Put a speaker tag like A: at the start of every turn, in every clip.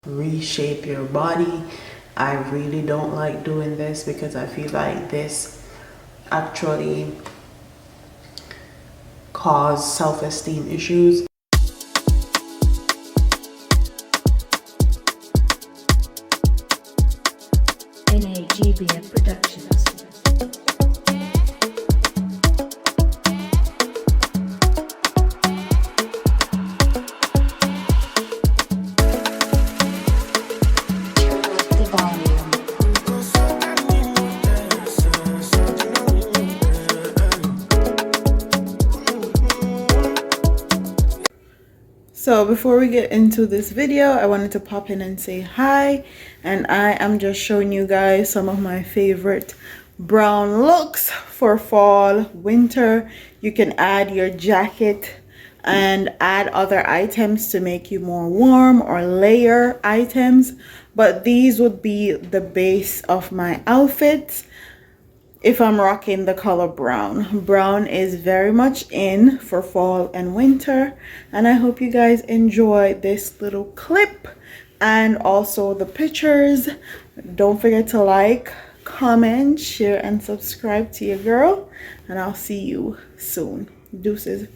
A: reshape your body. I really don't like doing this because I feel like this actually cause self-esteem issues.
B: NAGBF Productions.
A: So before we get into this video, I wanted to pop in and say hi, and I am just showing you guys some of my favorite brown looks for fall, winter. You can add your jacket and add other items to make you more warm, or layer items, but these would be the base of my outfits if I'm rocking the color brown. Brown is very much in for fall and winter, and I hope you guys enjoy this little clip and also the pictures. Don't forget to like, comment, share, and subscribe to your girl, and I'll see you soon. Deuces.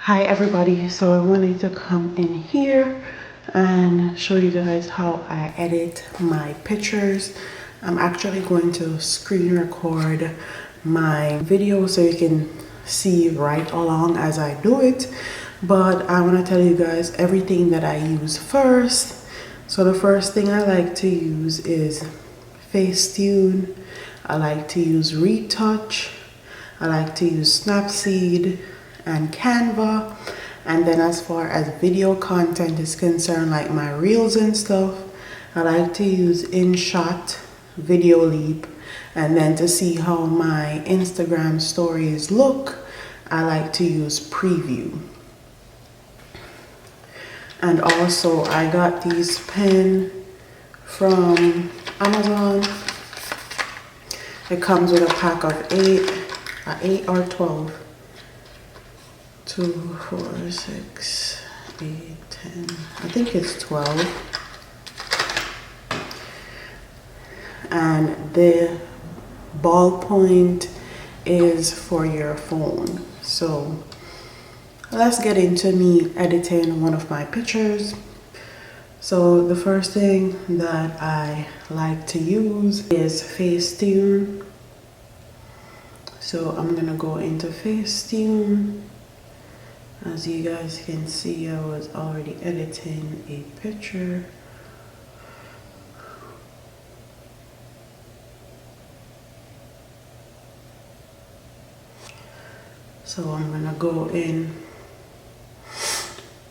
A: Hi everybody, so I wanted to come in here and show you guys how I edit my pictures. I'm actually going to screen record my video so you can see right along as I do it, but I want to tell you guys everything that I use first. So the first thing I like to use is Facetune. I like to use Retouch. I like to use Snapseed and Canva. And then as far as video content is concerned, like my reels and stuff, I like to use InShot, Video Leap. And then to see how my Instagram stories look, I like to use Preview. And also I got these pens from Amazon. It comes with a pack of 8 or 12. 2, 4, 6, 8, 10, I think it's 12. And the ballpoint is for your phone. So let's get into me editing one of my pictures. So the first thing that I like to use is Facetune. So I'm gonna go into Facetune. As you guys can see, I was already editing a picture. So I'm gonna go in.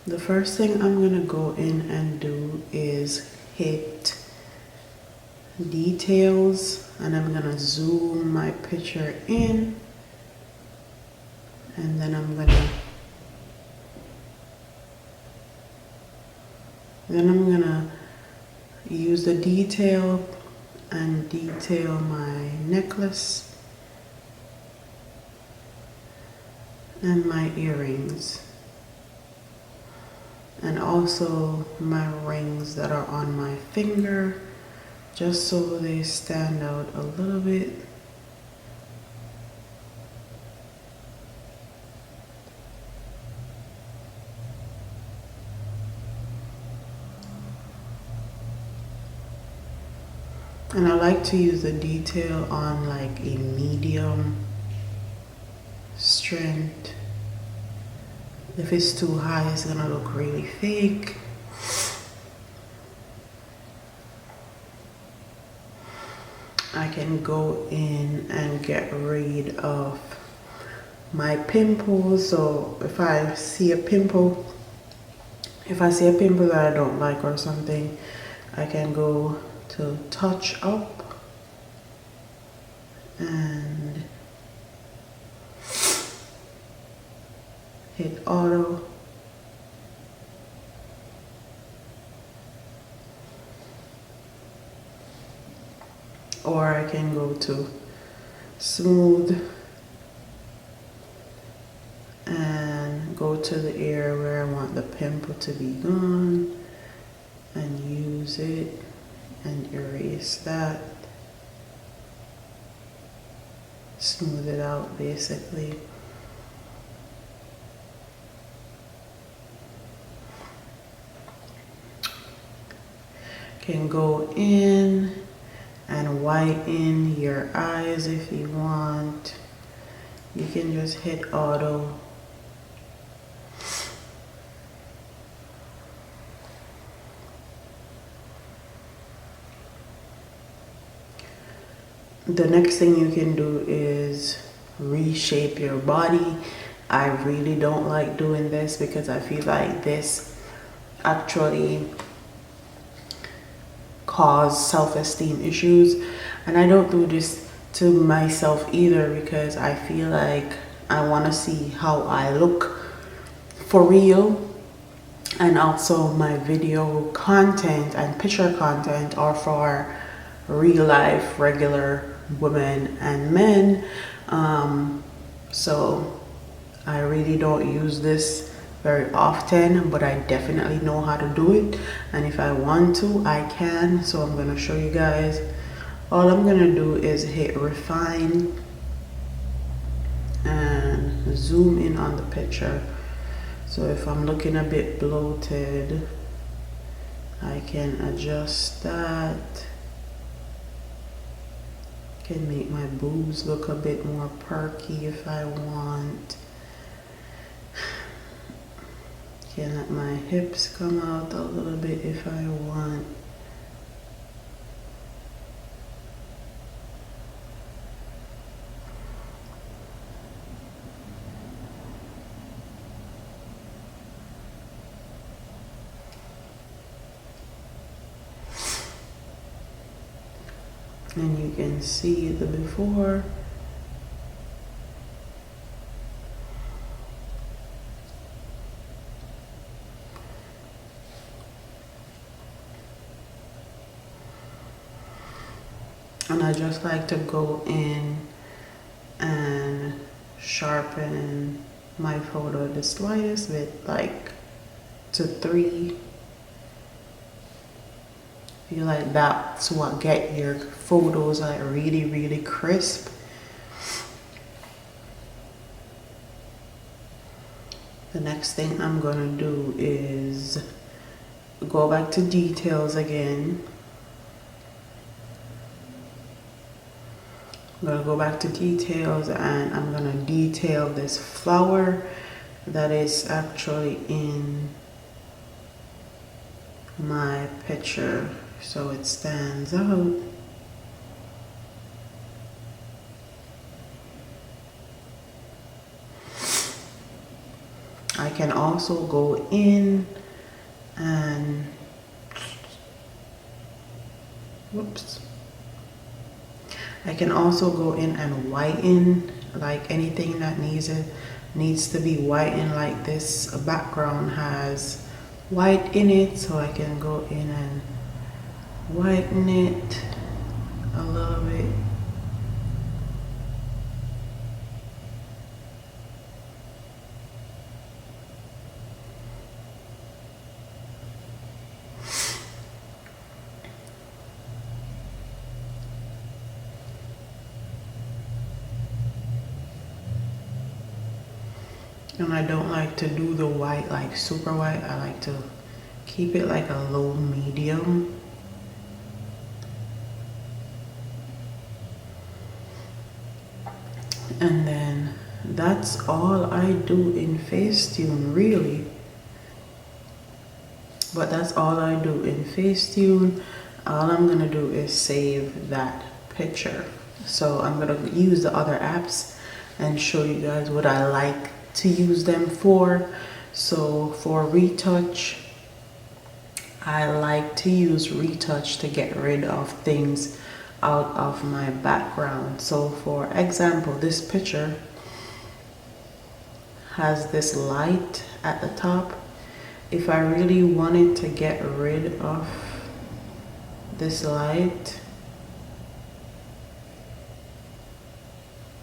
A: The first thing I'm gonna go in and do is hit details, and I'm gonna zoom my picture in, and then I'm gonna use the detail and detail my necklace and my earrings, and also my rings that are on my finger, just so they stand out a little bit. And I like to use the detail on like a medium strength. If it's too high, it's gonna look really fake. I can go in and get rid of my pimples. So if I see a pimple that I don't like or something, I can go to touch up and hit auto. Or I can go to smooth and go to the area where I want the pimple to be gone and use it and erase that. Smooth it out basically. Can go in and whiten your eyes if you want. You can just hit auto. The next thing you can do is reshape your body. I really don't like doing this because I feel like this actually cause self-esteem issues, and I don't do this to myself either because I feel like I want to see how I look for real, and also my video content and picture content are for real life regular women and men. So I really don't use this very often, but I definitely know how to do it, and if I want to I can. So I'm going to show you guys. All I'm going to do is hit refine and zoom in on the picture. So if I'm looking a bit bloated, I can adjust that. Can make my boobs look a bit more perky if I want. Can let my hips come out a little bit if I want. And you can see the before. And I just like to go in and sharpen my photo the slightest bit, like to 3. I feel like that's what get your photos like really crisp. The next thing I'm gonna do is go back to details again. I'm gonna go back to details and I'm gonna detail this flower that is actually in my picture so it stands out. I can also go in and I can also go in and whiten like anything that needs to be whitened, like this background has white in it, so I can go in and whiten it a little bit. And I don't like to do the white like super white. I like to keep it like a low medium. And then that's all I do in Facetune really. But that's all I do in Facetune. All I'm gonna do is save that picture. So I'm gonna use the other apps and show you guys what I like to use them for. So for retouch, I like to use retouch to get rid of things out of my background. So for example, this picture has this light at the top. If I really wanted to get rid of this light,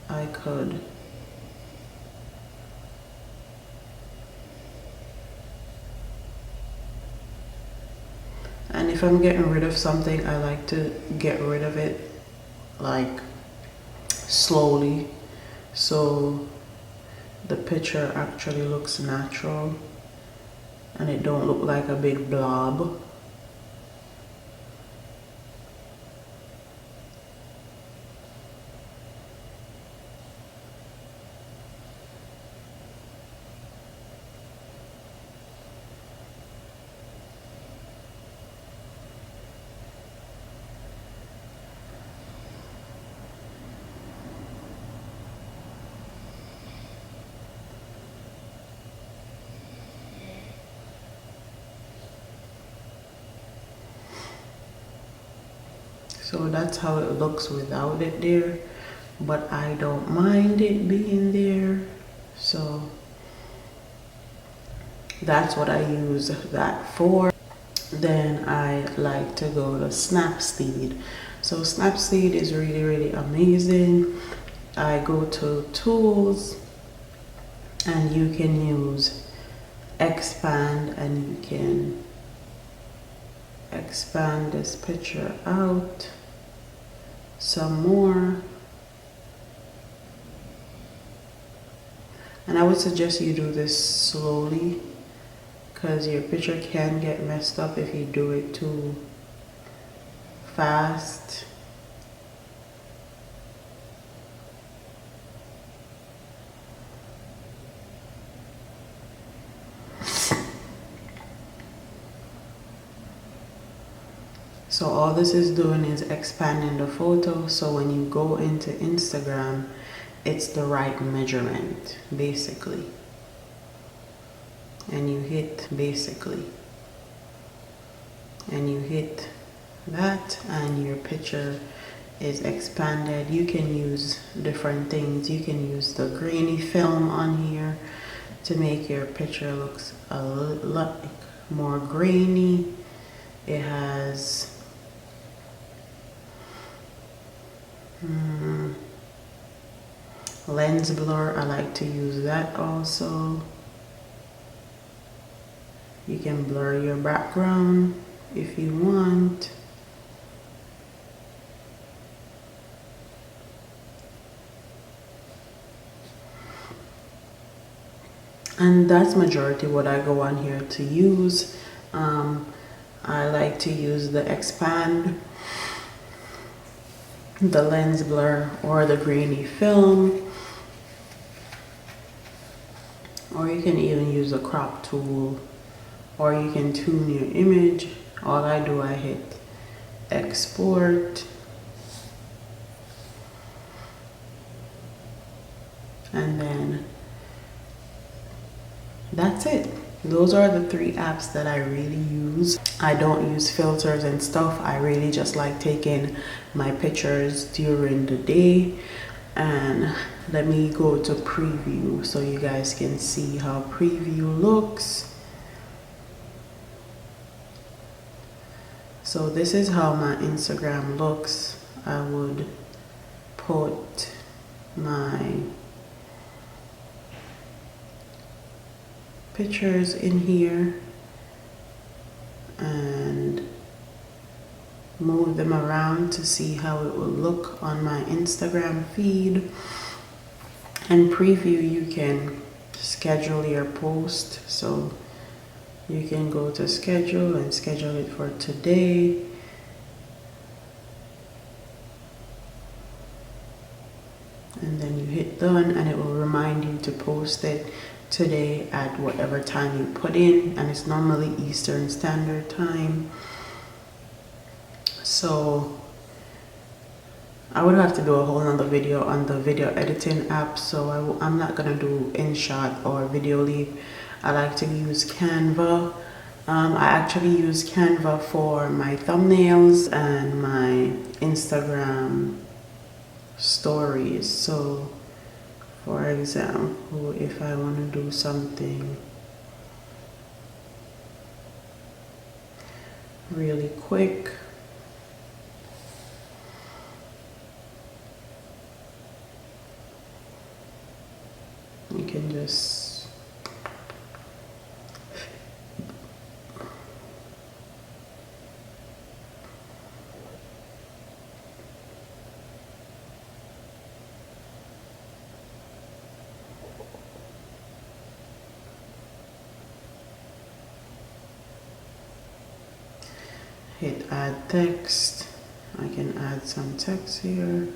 A: I could. And if I'm getting rid of something, I like to get rid of it like slowly, so the picture actually looks natural and it don't look like a big blob. So that's how it looks without it there, but I don't mind it being there, so that's what I use that for. Then I like to go to Snapseed. So Snapseed is really amazing. I go to tools and you can use expand and you can expand this picture out some more. And I would suggest you do this slowly because your picture can get messed up if you do it too fast. So all this is doing is expanding the photo, so when you go into Instagram, it's the right measurement, basically. And you hit basically. And you hit that and your picture is expanded. You can use different things. You can use the grainy film on here to make your picture looks a lot more grainy. It has lens blur. I like to use that also. You can blur your background if you want. And that's majority what I go on here to use. I like to use the expand, the lens blur, or the grainy film, or you can even use a crop tool, or you can tune your image. All I do, I hit export, and then that's it. Those are the 3 apps that I really use. I don't use filters and stuff. I really just like taking my pictures during the day. And let me go to preview so you guys can see how preview looks. So this is how my Instagram looks. I would put my pictures in here and move them around to see how it will look on my Instagram feed. And preview, you can schedule your post, so you can go to schedule and schedule it for today. And then you hit done, and it will remind you to post it today at whatever time you put in, and it's normally Eastern Standard Time. So I would have to do a whole nother video on the video editing app, so I'm not gonna do InShot or Video Leap. I like to use Canva. I actually use Canva for my thumbnails and my Instagram stories. So for example, if I want to do something really quick, you can just hit add text. I can add some text here.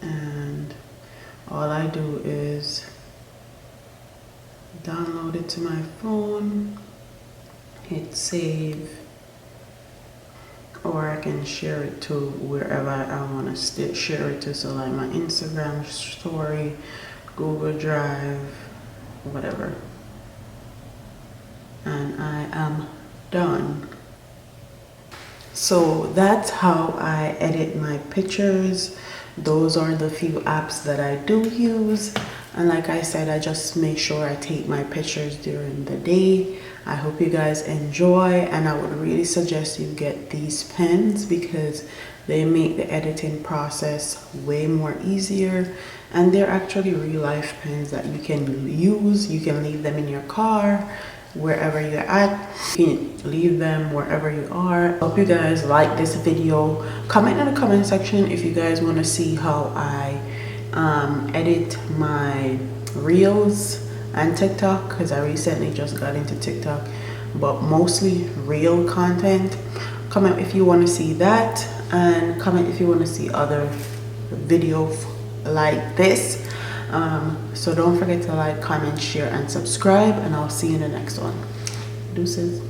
A: And all I do is download it to my phone, hit save, or I can share it to wherever I want to share it to, so like my Instagram story, Google Drive, whatever. And I am done. So that's how I edit my pictures. Those are the few apps that I do use. And like I said, I just make sure I take my pictures during the day. I hope you guys enjoy, and I would really suggest you get these pens because they make the editing process way more easier. And they're actually real life pens that you can use. You can leave them in your car, wherever you're at. You can leave them wherever you are. Hope you guys like this video. Comment in the comment section if you guys want to see how I edit my reels and TikTok, because I recently just got into TikTok, but mostly reel content. Comment if you want to see that, and comment if you want to see other videos like this. So don't forget to like, comment, share, and subscribe, and I'll see you in the next one. Deuces.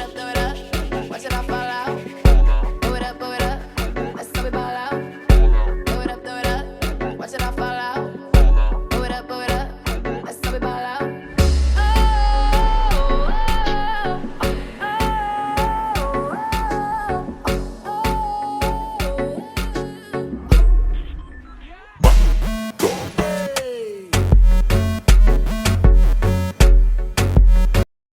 C: Throw it up, watch it all fall